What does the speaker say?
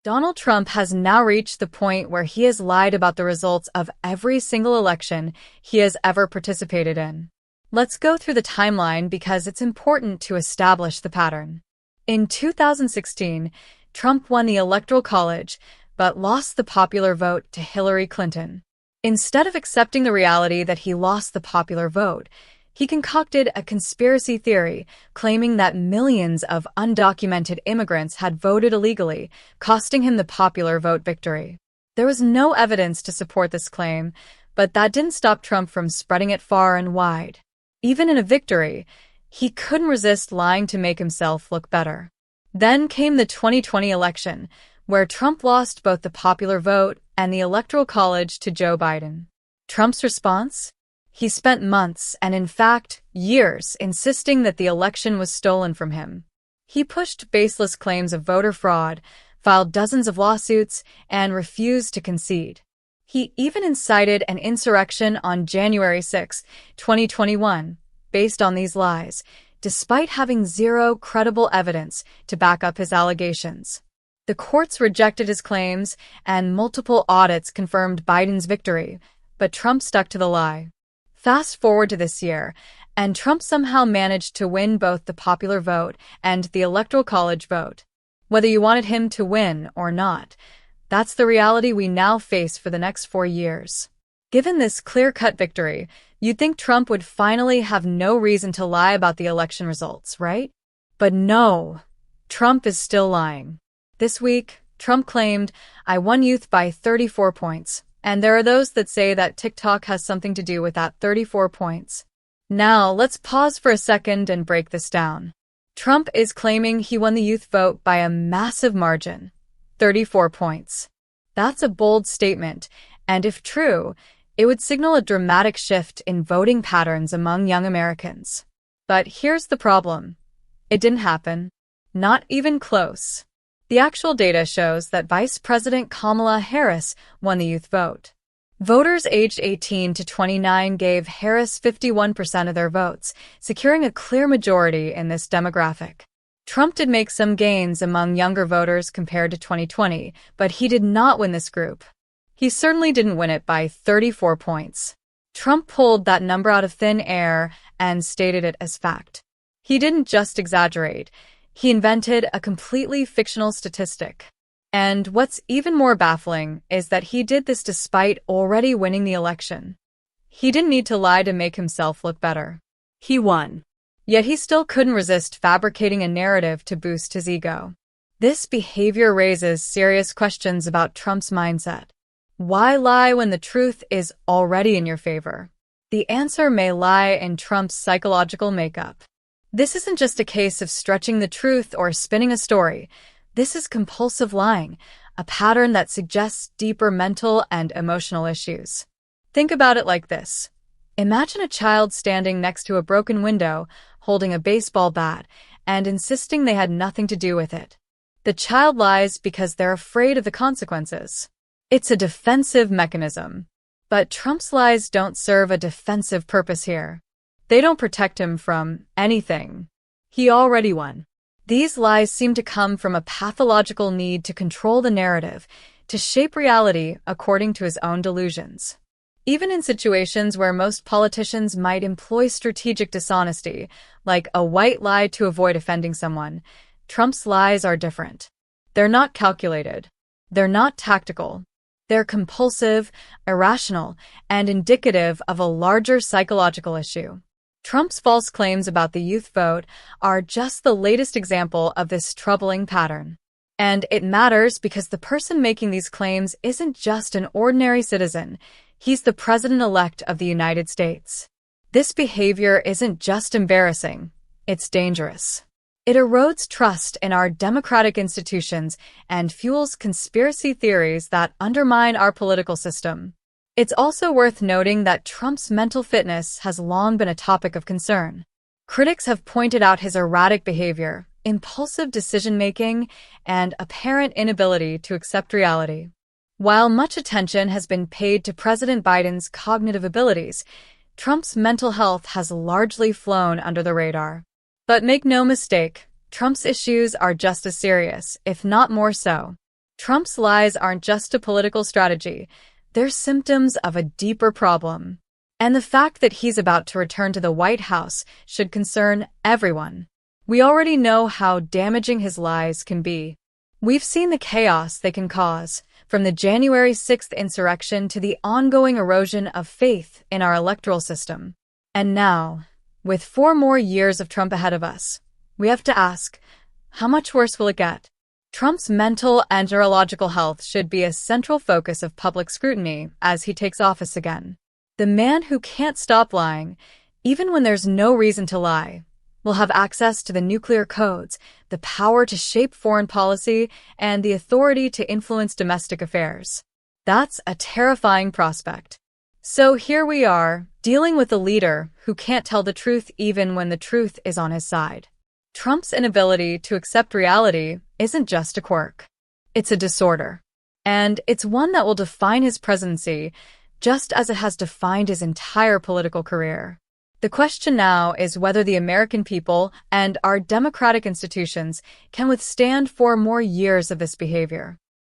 Donald Trump has now reached the point where he has lied about the results of every single election he has ever participated in. Let's go through the timeline because it's important to establish the pattern. In 2016, Trump won the Electoral College, but lost the popular vote to Hillary Clinton. Instead of accepting the reality that he lost the popular vote, he concocted a conspiracy theory claiming that millions of undocumented immigrants had voted illegally, costing him the popular vote victory. There was no evidence to support this claim, but that didn't stop Trump from spreading it far and wide. Even in a victory, he couldn't resist lying to make himself look better. Then came the 2020 election, where Trump lost both the popular vote and the Electoral College to Joe Biden. Trump's response? He spent months, and in fact, years, insisting that the election was stolen from him. He pushed baseless claims of voter fraud, filed dozens of lawsuits, and refused to concede. He even incited an insurrection on January 6, 2021, based on these lies, despite having zero credible evidence to back up his allegations. The courts rejected his claims, and multiple audits confirmed Biden's victory, but Trump stuck to the lie. Fast forward to this year, and Trump somehow managed to win both the popular vote and the Electoral College vote. Whether you wanted him to win or not, that's the reality we now face for the next 4 years. Given this clear-cut victory, you'd think Trump would finally have no reason to lie about the election results, right? But no, Trump is still lying. This week, Trump claimed, "I won youth by 34 points. And there are those that say that TikTok has something to do with that 34 points. Now, let's pause for a second and break this down. Trump is claiming he won the youth vote by a massive margin, 34 points. That's a bold statement, and if true, it would signal a dramatic shift in voting patterns among young Americans. But here's the problem. It didn't happen. Not even close. The actual data shows that Vice President Kamala Harris won the youth vote. Voters aged 18 to 29 gave Harris 51% of their votes, securing a clear majority in this demographic. Trump did make some gains among younger voters compared to 2020, but he did not win this group. He certainly didn't win it by 34 points. Trump pulled that number out of thin air and stated it as fact. He didn't just exaggerate. He invented a completely fictional statistic. And what's even more baffling is that he did this despite already winning the election. He didn't need to lie to make himself look better. He won. Yet he still couldn't resist fabricating a narrative to boost his ego. This behavior raises serious questions about Trump's mindset. Why lie when the truth is already in your favor? The answer may lie in Trump's psychological makeup. This isn't just a case of stretching the truth or spinning a story. This is compulsive lying, a pattern that suggests deeper mental and emotional issues. Think about it like this. Imagine a child standing next to a broken window, holding a baseball bat, and insisting they had nothing to do with it. The child lies because they're afraid of the consequences. It's a defensive mechanism. But Trump's lies don't serve a defensive purpose here. They don't protect him from anything. He already won. These lies seem to come from a pathological need to control the narrative, to shape reality according to his own delusions. Even in situations where most politicians might employ strategic dishonesty, like a white lie to avoid offending someone, Trump's lies are different. They're not calculated. They're not tactical. They're compulsive, irrational, and indicative of a larger psychological issue. Trump's false claims about the youth vote are just the latest example of this troubling pattern. And it matters because the person making these claims isn't just an ordinary citizen. He's the president-elect of the United States. This behavior isn't just embarrassing, it's dangerous. It erodes trust in our democratic institutions and fuels conspiracy theories that undermine our political system. It's also worth noting that Trump's mental fitness has long been a topic of concern. Critics have pointed out his erratic behavior, impulsive decision-making, and apparent inability to accept reality. While much attention has been paid to President Biden's cognitive abilities, Trump's mental health has largely flown under the radar. But make no mistake, Trump's issues are just as serious, if not more so. Trump's lies aren't just a political strategy. They're symptoms of a deeper problem. And the fact that he's about to return to the White House should concern everyone. We already know how damaging his lies can be. We've seen the chaos they can cause, from the January 6th insurrection to the ongoing erosion of faith in our electoral system. And now, with 4 more years of Trump ahead of us, we have to ask, how much worse will it get? Trump's mental and neurological health should be a central focus of public scrutiny as he takes office again. The man who can't stop lying, even when there's no reason to lie, will have access to the nuclear codes, the power to shape foreign policy, and the authority to influence domestic affairs. That's a terrifying prospect. So here we are, dealing with a leader who can't tell the truth even when the truth is on his side. Trump's inability to accept reality isn't just a quirk. It's a disorder. And it's one that will define his presidency, just as it has defined his entire political career. The question now is whether the American people and our democratic institutions can withstand 4 more years of this behavior.